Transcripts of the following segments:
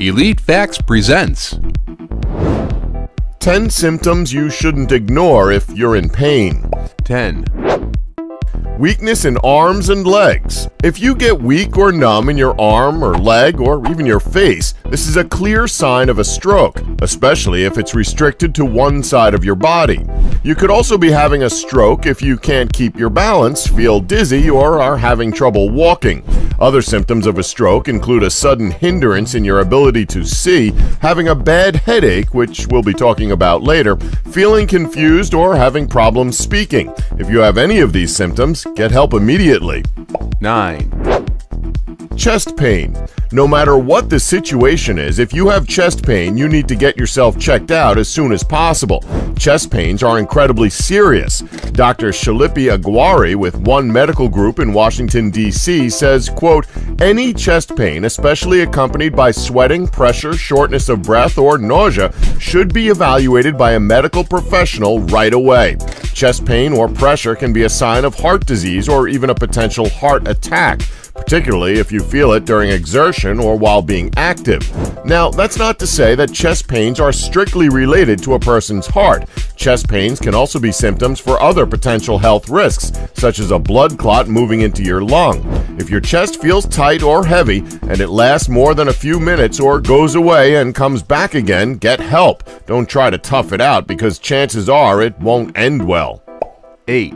Elite Facts presents 10 symptoms you shouldn't ignore if you're in pain. 10. Weakness in arms and legs. If you get weak or numb in your arm or leg or even your face, this is a clear sign of a stroke, especially if it's restricted to one side of your body. You could also be having a stroke if you can't keep your balance, feel dizzy, or are having trouble walking. Other symptoms of a stroke include a sudden hindrance in your ability to see, having a bad headache, which we'll be talking about later, feeling confused, or having problems speaking. If you have any of these symptoms, get help immediately. 9. Chest pain. No matter what the situation is, if you have chest pain, you need to get yourself checked out as soon as possible. Chest pains are incredibly serious. Dr. Shalipi Agwari with One Medical Group in Washington, D.C. says, quote, "Any chest pain, especially accompanied by sweating, pressure, shortness of breath, or nausea, should be evaluated by a medical professional right away. Chest pain or pressure can be a sign of heart disease or even a potential heart attack, particularly if you feel it during exertion or while being active. Now, that's not to say that chest pains are strictly related to a person's heart. Chest pains can also be symptoms for other potential health risks, such as a blood clot moving into your lung. If your chest feels tight or heavy and it lasts more than a few minutes or goes away and comes back again, get help. Don't try to tough it out because chances are it won't end well. 8.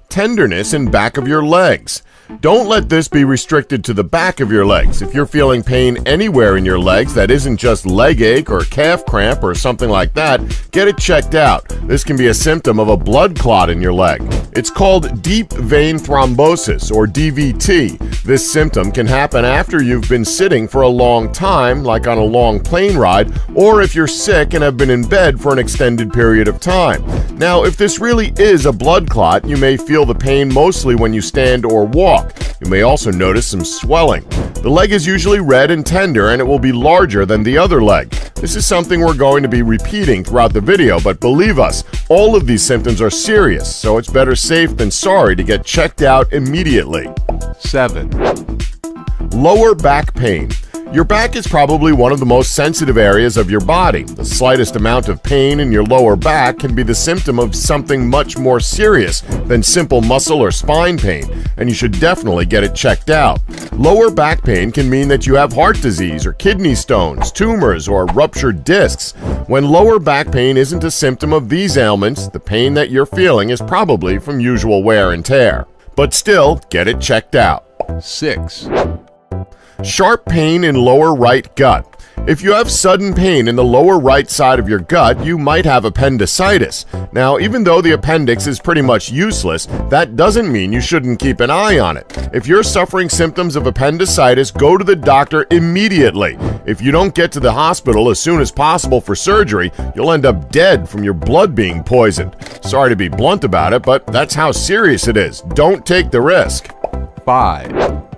Tenderness in back of your legs. Don't let this be restricted to the back of your legs. If you're feeling pain anywhere in your legs that isn't just leg ache or calf cramp or something like that, get it checked out. This can be a symptom of a blood clot in your leg. It's called deep vein thrombosis, or DVT. This symptom can happen after you've been sitting for a long time, like on a long plane ride, or if you're sick and have been in bed for an extended period of time. Now, if this really is a blood clot, you may feel the pain mostly when you stand or walk. You may also notice some swelling. The leg is usually red and tender, and it will be larger than the other leg. This is something we're going to be repeating throughout the video, but believe us, all of these symptoms are serious, so it's better safe than sorry to get checked out immediately. 7. Lower back pain. Your back is probably one of the most sensitive areas of your body. The slightest amount of pain in your lower back can be the symptom of something much more serious than simple muscle or spine pain, and you should definitely get it checked out. Lower back pain can mean that you have heart disease or kidney stones, tumors, or ruptured discs. When lower back pain isn't a symptom of these ailments, the pain that you're feeling is probably from usual wear and tear. But still, get it checked out. 6. Sharp pain in lower right gut. If you have sudden pain in the lower right side of your gut, you might have appendicitis. Now, even though the appendix is pretty much useless, that doesn't mean you shouldn't keep an eye on it. If you're suffering symptoms of appendicitis, go to the doctor immediately. If you don't get to the hospital as soon as possible for surgery, you'll end up dead from your blood being poisoned. Sorry to be blunt about it, but that's how serious it is. Don't take the risk. 5.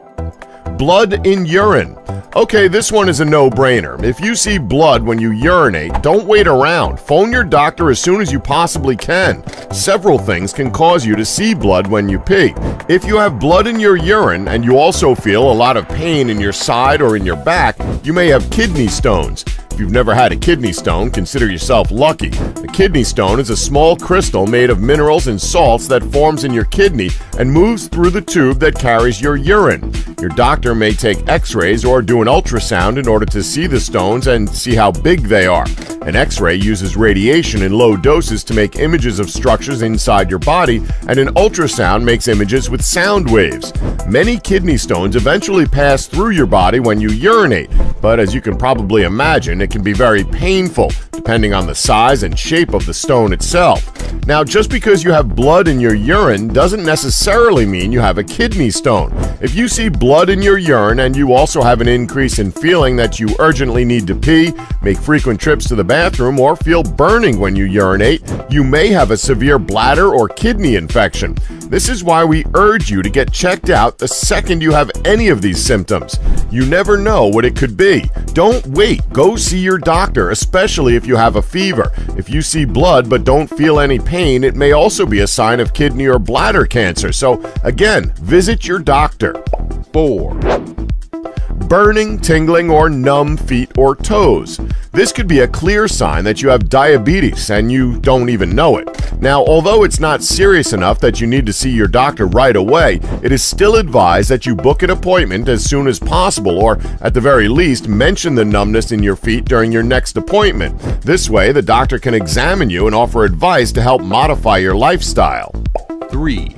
Blood in urine. Okay, this one is a no-brainer. If you see blood when you urinate, don't wait around. Phone your doctor as soon as you possibly can. Several things can cause you to see blood when you pee. If you have blood in your urine and you also feel a lot of pain in your side or in your back, you may have kidney stones. If you've never had a kidney stone, consider yourself lucky. A kidney stone is a small crystal made of minerals and salts that forms in your kidney and moves through the tube that carries your urine. Your doctor may take x-rays or do an ultrasound in order to see the stones and see how big they are. An x-ray uses radiation in low doses to make images of structures inside your body, and an ultrasound makes images with sound waves. Many kidney stones eventually pass through your body when you urinate, but as you can probably imagine, it can be very painful, depending on the size and shape of the stone itself. Now, just because you have blood in your urine doesn't necessarily mean you have a kidney stone. If you see blood in your urine and you also have an increase in feeling that you urgently need to pee, make frequent trips to the bathroom, or feel burning when you urinate, you may have a severe bladder or kidney infection. This is why we urge you to get checked out the second you have any of these symptoms. You never know what it could be. Don't wait. Go see your doctor, especially if you have a fever. If you see blood but don't feel any pain, it may also be a sign of kidney or bladder cancer. So again, visit your doctor. 4. Burning, tingling, or numb feet or toes. This could be a clear sign that you have diabetes and you don't even know it. Now, although it's not serious enough that you need to see your doctor right away, it is still advised that you book an appointment as soon as possible, or at the very least, mention the numbness in your feet during your next appointment. This way, the doctor can examine you and offer advice to help modify your lifestyle. 3.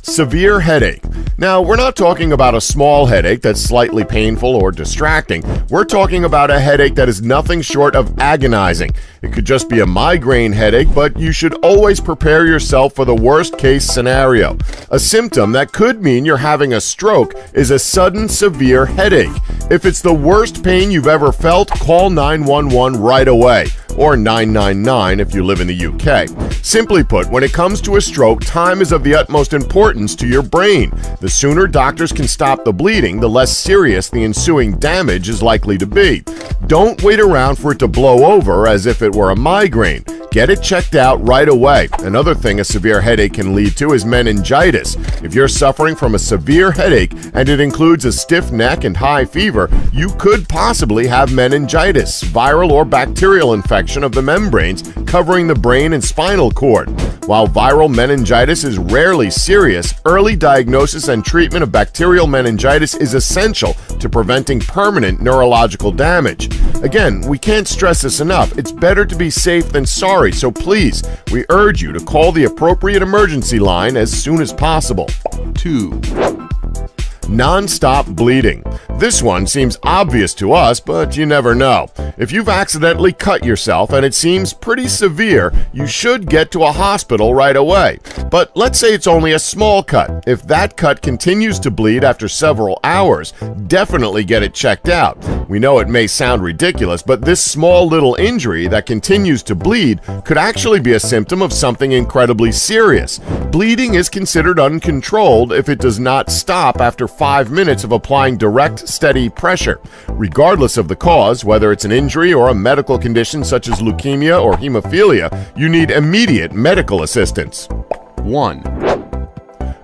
Severe headache. Now, we're not talking about a small headache that's slightly painful or distracting. We're talking about a headache that is nothing short of agonizing. It could just be a migraine headache, but you should always prepare yourself for the worst case scenario. A symptom that could mean you're having a stroke is a sudden severe headache. If it's the worst pain you've ever felt, call 911 right away, or 999 if you live in the UK. Simply put, when it comes to a stroke, time is of the utmost importance to your brain. The sooner doctors can stop the bleeding, the less serious the ensuing damage is likely to be. Don't wait around for it to blow over as if it were a migraine. Get it checked out right away. Another thing a severe headache can lead to is meningitis. If you're suffering from a severe headache and it includes a stiff neck and high fever, you could possibly have meningitis, viral or bacterial infection of the membranes covering the brain and spinal cord. While viral meningitis is rarely serious, early diagnosis and treatment of bacterial meningitis is essential to preventing permanent neurological damage. Again, we can't stress this enough. It's better to be safe than sorry, so please, we urge you to call the appropriate emergency line as soon as possible. 2. Nonstop bleeding. This one seems obvious to us, but you never know. If you've accidentally cut yourself and it seems pretty severe, you should get to a hospital right away. But let's say it's only a small cut. If that cut continues to bleed after several hours, definitely get it checked out. We know it may sound ridiculous, but this small little injury that continues to bleed could actually be a symptom of something incredibly serious. Bleeding is considered uncontrolled if it does not stop after 5 minutes of applying direct, steady pressure. Regardless of the cause, whether it's an injury or a medical condition such as leukemia or hemophilia, you need immediate medical assistance. 1.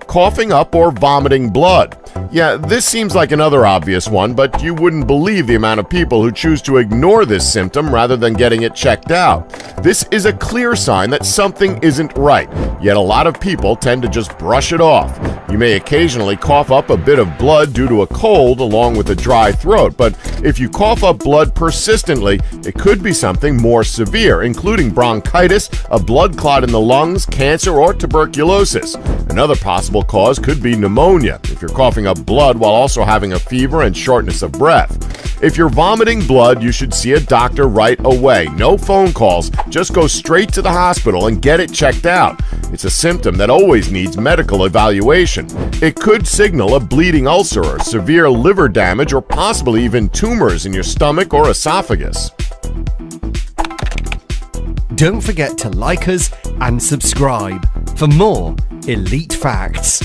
Coughing up or vomiting blood. Yeah, this seems like another obvious one, but you wouldn't believe the amount of people who choose to ignore this symptom rather than getting it checked out. This is a clear sign that something isn't right, yet a lot of people tend to just brush it off. You may occasionally cough up a bit of blood due to a cold along with a dry throat, but if you cough up blood persistently, it could be something more severe, including bronchitis, a blood clot in the lungs, cancer, or tuberculosis. Another possible cause could be pneumonia, if you're coughing up blood while also having a fever and shortness of breath. If you're vomiting blood, you should see a doctor right away. No phone calls, just go straight to the hospital and get it checked out. It's a symptom that always needs medical evaluation. It could signal a bleeding ulcer or severe liver damage or possibly even tumors in your stomach or esophagus. Don't forget to like us and subscribe for more elite facts.